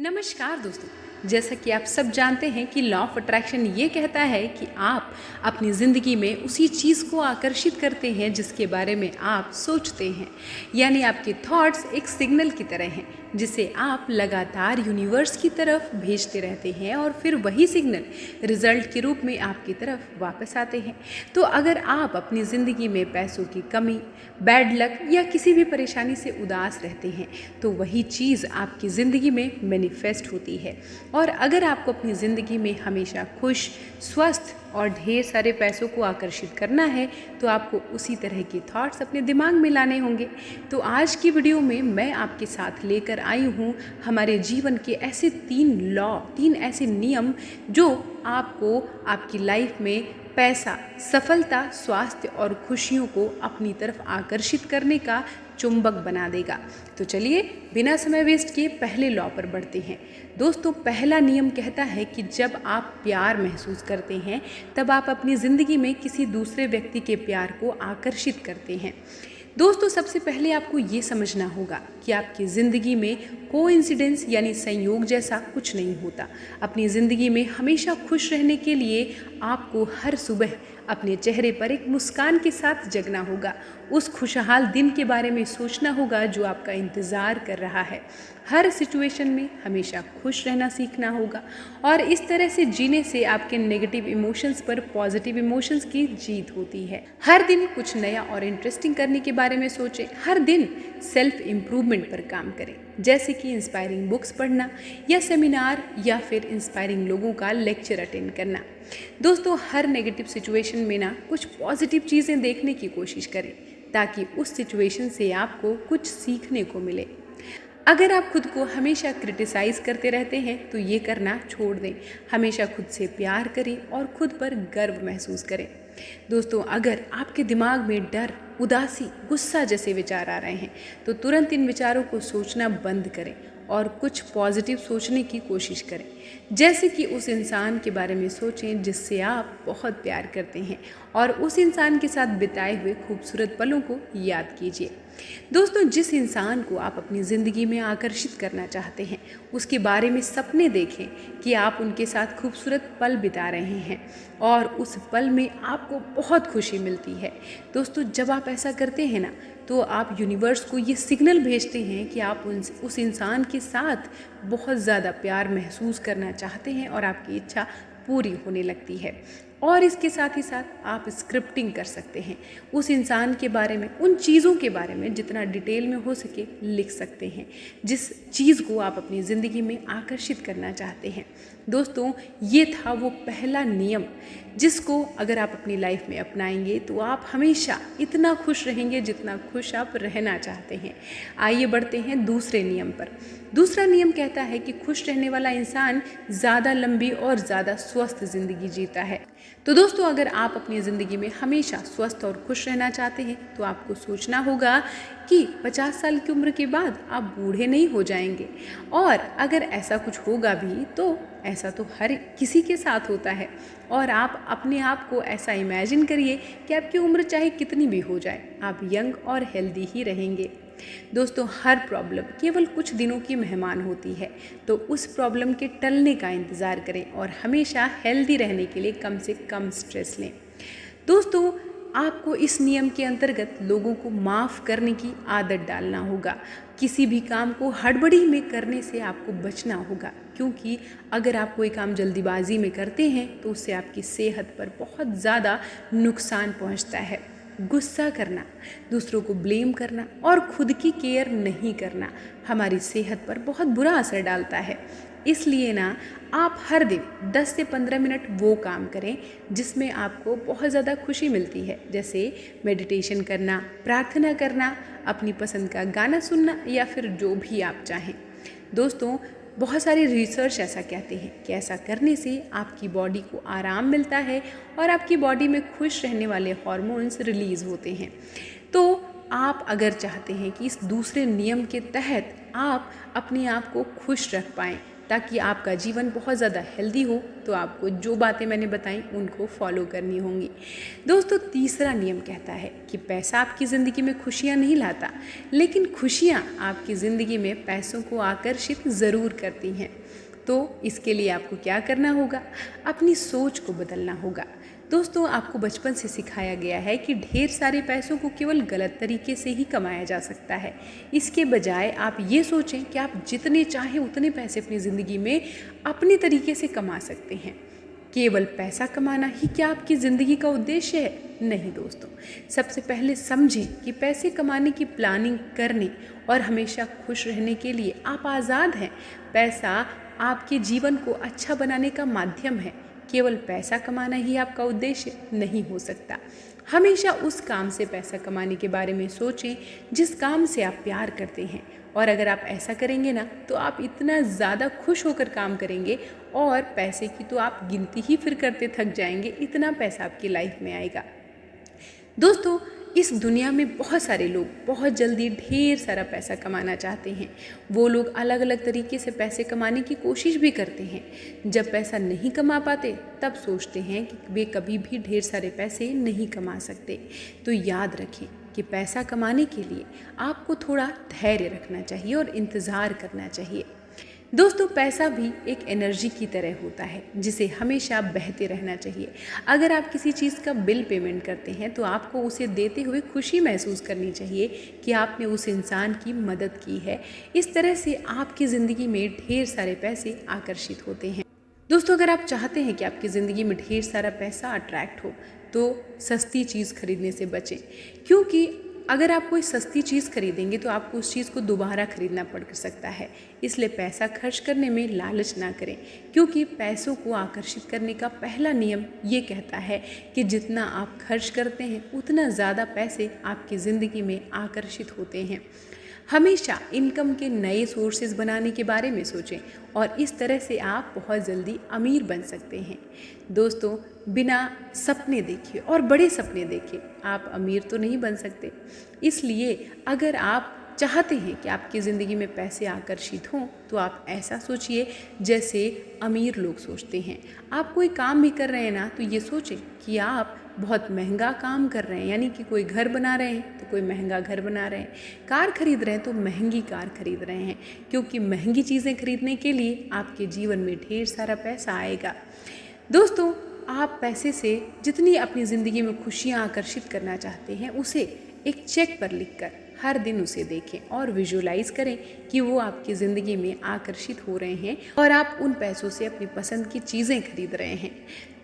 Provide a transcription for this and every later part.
नमस्कार दोस्तों। जैसा कि आप सब जानते हैं कि लॉ ऑफ अट्रैक्शन ये कहता है कि आप अपनी ज़िंदगी में उसी चीज़ को आकर्षित करते हैं जिसके बारे में आप सोचते हैं। यानी आपके थॉट्स एक सिग्नल की तरह हैं जिसे आप लगातार यूनिवर्स की तरफ भेजते रहते हैं और फिर वही सिग्नल रिजल्ट के रूप में आपकी तरफ वापस आते हैं। तो अगर आप अपनी ज़िंदगी में पैसों की कमी, बैड लक या किसी भी परेशानी से उदास रहते हैं तो वही चीज़ आपकी ज़िंदगी में मैनिफेस्ट होती है। और अगर आपको अपनी ज़िंदगी में हमेशा खुश, स्वस्थ और ढेर सारे पैसों को आकर्षित करना है तो आपको उसी तरह के थॉट्स अपने दिमाग में लाने होंगे। तो आज की वीडियो में मैं आपके साथ लेकर आई हूँ हमारे जीवन के ऐसे 3 ऐसे नियम जो आपको आपकी लाइफ में पैसा, सफलता, स्वास्थ्य और खुशियों को अपनी तरफ आकर्षित करने का चुंबक बना देगा। तो चलिए बिना समय वेस्ट किए पहले लॉ पर बढ़ते हैं। दोस्तों, पहला नियम कहता है कि जब आप प्यार महसूस करते हैं तब आप अपनी ज़िंदगी में किसी दूसरे व्यक्ति के प्यार को आकर्षित करते हैं। दोस्तों, सबसे पहले आपको ये समझना होगा कि आपकी ज़िंदगी में कोइंसिडेंस यानी संयोग जैसा कुछ नहीं होता। अपनी ज़िंदगी में हमेशा खुश रहने के लिए आपको हर सुबह अपने चेहरे पर एक मुस्कान के साथ जगना होगा। उस खुशहाल दिन के बारे में सोचना होगा जो आपका इंतज़ार कर रहा है। हर सिचुएशन में हमेशा खुश रहना सीखना होगा और इस तरह से जीने से आपके नेगेटिव इमोशंस पर पॉजिटिव इमोशंस की जीत होती है। हर दिन कुछ नया और इंटरेस्टिंग करने के बारे में सोचें। हर दिन सेल्फ इम्प्रूवमेंट पर काम करें, जैसे कि इंस्पायरिंग बुक्स पढ़ना या सेमिनार या फिर इंस्पायरिंग लोगों का लेक्चर अटेंड करना। दोस्तों, हर नेगेटिव सिचुएशन में ना कुछ पॉजिटिव चीज़ें देखने की कोशिश करें ताकि उस सिचुएशन से आपको कुछ सीखने को मिले। अगर आप खुद को हमेशा क्रिटिसाइज़ करते रहते हैं तो ये करना छोड़ दें। हमेशा खुद से प्यार करें और खुद पर गर्व महसूस करें। दोस्तों, अगर आपके दिमाग में डर, उदासी, गुस्सा जैसे विचार आ रहे हैं तो तुरंत इन विचारों को सोचना बंद करें और कुछ पॉजिटिव सोचने की कोशिश करें। जैसे कि उस इंसान के बारे में सोचें जिससे आप बहुत प्यार करते हैं और उस इंसान के साथ बिताए हुए खूबसूरत पलों को याद कीजिए। दोस्तों, जिस इंसान को आप अपनी ज़िंदगी में आकर्षित करना चाहते हैं उसके बारे में सपने देखें कि आप उनके साथ खूबसूरत पल बिता रहे हैं और उस पल में आपको बहुत खुशी मिलती है। दोस्तों, जब आप ऐसा करते हैं ना तो आप यूनिवर्स को ये सिग्नल भेजते हैं कि आप उस इंसान के साथ बहुत ज़्यादा प्यार महसूस करना चाहते हैं और आपकी इच्छा पूरी होने लगती है। और इसके साथ ही साथ आप स्क्रिप्टिंग कर सकते हैं। उस इंसान के बारे में, उन चीज़ों के बारे में जितना डिटेल में हो सके लिख सकते हैं जिस चीज़ को आप अपनी ज़िंदगी में आकर्षित करना चाहते हैं। दोस्तों, ये था वो पहला नियम जिसको अगर आप अपनी लाइफ में अपनाएंगे तो आप हमेशा इतना खुश रहेंगे जितना खुश आप रहना चाहते हैं। आइए बढ़ते हैं दूसरे नियम पर। दूसरा नियम कहता है कि खुश रहने वाला इंसान ज़्यादा लंबी और ज़्यादा स्वस्थ ज़िंदगी जीता है। तो दोस्तों, अगर आप अपनी ज़िंदगी में हमेशा स्वस्थ और खुश रहना चाहते हैं तो आपको सोचना होगा कि 50 साल की उम्र के बाद आप बूढ़े नहीं हो जाएंगे। और अगर ऐसा कुछ होगा भी तो ऐसा तो हर किसी के साथ होता है। और आप अपने आप को ऐसा इमेजिन करिए कि आपकी उम्र चाहे कितनी भी हो जाए, आप यंग और हेल्दी ही रहेंगे। दोस्तों, हर प्रॉब्लम केवल कुछ दिनों की मेहमान होती है, तो उस प्रॉब्लम के टलने का इंतज़ार करें और हमेशा हेल्दी रहने के लिए कम से कम स्ट्रेस लें। दोस्तों, आपको इस नियम के अंतर्गत लोगों को माफ़ करने की आदत डालना होगा। किसी भी काम को हड़बड़ी में करने से आपको बचना होगा, क्योंकि अगर आप कोई काम जल्दीबाजी में करते हैं तो उससे आपकी सेहत पर बहुत ज़्यादा नुकसान पहुंचता है। गुस्सा करना, दूसरों को ब्लेम करना और खुद की केयर नहीं करना हमारी सेहत पर बहुत बुरा असर डालता है। इसलिए ना आप हर दिन 10 से 15 मिनट वो काम करें जिसमें आपको बहुत ज़्यादा खुशी मिलती है, जैसे मेडिटेशन करना, प्रार्थना करना, अपनी पसंद का गाना सुनना या फिर जो भी आप चाहें। दोस्तों, बहुत सारी रिसर्च ऐसा कहते हैं कि ऐसा करने से आपकी बॉडी को आराम मिलता है और आपकी बॉडी में खुश रहने वाले हार्मोन्स रिलीज़ होते हैं। तो आप अगर चाहते हैं कि इस दूसरे नियम के तहत आप अपने आप को खुश रख पाएँ, ताकि आपका जीवन बहुत ज़्यादा हेल्दी हो। तो आपको जो बातें मैंने बताई उनको फॉलो करनी होंगी। दोस्तों, तीसरा नियम कहता है कि पैसा आपकी ज़िंदगी में खुशियाँ नहीं लाता, लेकिन खुशियाँ आपकी ज़िंदगी में पैसों को आकर्षित ज़रूर करती हैं। तो इसके लिए आपको क्या करना होगा? अपनी सोच को बदलना होगा। दोस्तों, आपको बचपन से सिखाया गया है कि ढेर सारे पैसों को केवल गलत तरीके से ही कमाया जा सकता है। इसके बजाय आप ये सोचें कि आप जितने चाहें उतने पैसे अपनी ज़िंदगी में अपने तरीके से कमा सकते हैं। केवल पैसा कमाना ही क्या आपकी ज़िंदगी का उद्देश्य है? नहीं दोस्तों, सबसे पहले समझें कि पैसे कमाने की प्लानिंग करने और हमेशा खुश रहने के लिए आप आज़ाद हैं। पैसा आपके जीवन को अच्छा बनाने का माध्यम है। केवल पैसा कमाना ही आपका उद्देश्य नहीं हो सकता। हमेशा उस काम से पैसा कमाने के बारे में सोचें जिस काम से आप प्यार करते हैं, और अगर आप ऐसा करेंगे ना तो आप इतना ज़्यादा खुश होकर काम करेंगे और पैसे की तो आप गिनती ही फिर करते थक जाएंगे, इतना पैसा आपकी लाइफ में आएगा। दोस्तों, इस दुनिया में बहुत सारे लोग बहुत जल्दी ढेर सारा पैसा कमाना चाहते हैं। वो लोग अलग अलग तरीके से पैसे कमाने की कोशिश भी करते हैं। जब पैसा नहीं कमा पाते तब सोचते हैं कि वे कभी भी ढेर सारे पैसे नहीं कमा सकते। तो याद रखें कि पैसा कमाने के लिए आपको थोड़ा धैर्य रखना चाहिए और इंतज़ार करना चाहिए। दोस्तों, पैसा भी एक एनर्जी की तरह होता है जिसे हमेशा बहते रहना चाहिए। अगर आप किसी चीज़ का बिल पेमेंट करते हैं तो आपको उसे देते हुए खुशी महसूस करनी चाहिए कि आपने उस इंसान की मदद की है। इस तरह से आपकी ज़िंदगी में ढेर सारे पैसे आकर्षित होते हैं। दोस्तों, अगर आप चाहते हैं कि आपकी ज़िंदगी में ढेर सारा पैसा अट्रैक्ट हो तो सस्ती चीज़ खरीदने से बचें, क्योंकि अगर आप कोई सस्ती चीज़ खरीदेंगे तो आपको उस चीज़ को दोबारा खरीदना पड़ सकता है। इसलिए पैसा खर्च करने में लालच ना करें, क्योंकि पैसों को आकर्षित करने का पहला नियम ये कहता है कि जितना आप खर्च करते हैं उतना ज़्यादा पैसे आपकी ज़िंदगी में आकर्षित होते हैं। हमेशा इनकम के नए सोर्सेज बनाने के बारे में सोचें और इस तरह से आप बहुत जल्दी अमीर बन सकते हैं। दोस्तों, बिना सपने देखे और बड़े सपने देखे आप अमीर तो नहीं बन सकते। इसलिए अगर आप चाहते हैं कि आपकी ज़िंदगी में पैसे आकर्षित हों तो आप ऐसा सोचिए जैसे अमीर लोग सोचते हैं। आप कोई काम भी कर रहे हैं ना तो ये सोचें कि आप बहुत महंगा काम कर रहे हैं, यानी कि कोई घर बना रहे हैं तो कोई महंगा घर बना रहे हैं, कार खरीद रहे हैं तो महंगी कार खरीद रहे हैं, क्योंकि महंगी चीज़ें खरीदने के लिए आपके जीवन में ढेर सारा पैसा आएगा। दोस्तों, आप पैसे से जितनी अपनी ज़िंदगी में खुशियाँ आकर्षित करना चाहते हैं उसे एक चेक पर लिखकर हर दिन उसे देखें और विजुलाइज करें कि वो आपकी ज़िंदगी में आकर्षित हो रहे हैं और आप उन पैसों से अपनी पसंद की चीज़ें खरीद रहे हैं।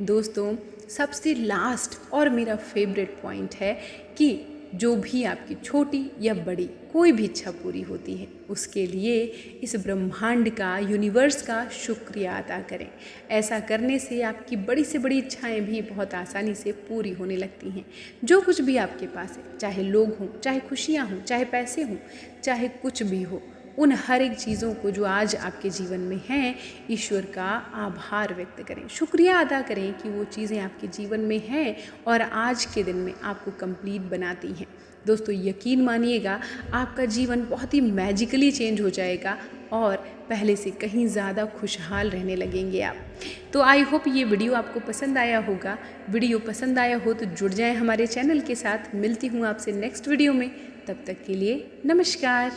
दोस्तों, सबसे लास्ट और मेरा फेवरेट पॉइंट है कि जो भी आपकी छोटी या बड़ी कोई भी इच्छा पूरी होती है उसके लिए इस ब्रह्मांड का, यूनिवर्स का शुक्रिया अदा करें। ऐसा करने से आपकी बड़ी से बड़ी इच्छाएं भी बहुत आसानी से पूरी होने लगती हैं। जो कुछ भी आपके पास है, चाहे लोग हों, चाहे खुशियाँ हों, चाहे पैसे हों, चाहे कुछ भी हो, उन हर एक चीज़ों को जो आज आपके जीवन में हैं, ईश्वर का आभार व्यक्त करें, शुक्रिया अदा करें कि वो चीज़ें आपके जीवन में हैं और आज के दिन में आपको कंप्लीट बनाती हैं। दोस्तों, यकीन मानिएगा आपका जीवन बहुत ही मैजिकली चेंज हो जाएगा और पहले से कहीं ज़्यादा खुशहाल रहने लगेंगे आप। तो आई होप ये वीडियो आपको पसंद आया होगा। वीडियो पसंद आया हो तो जुड़ जाएं हमारे चैनल के साथ। मिलती हूँ आपसे नेक्स्ट वीडियो में, तब तक के लिए नमस्कार।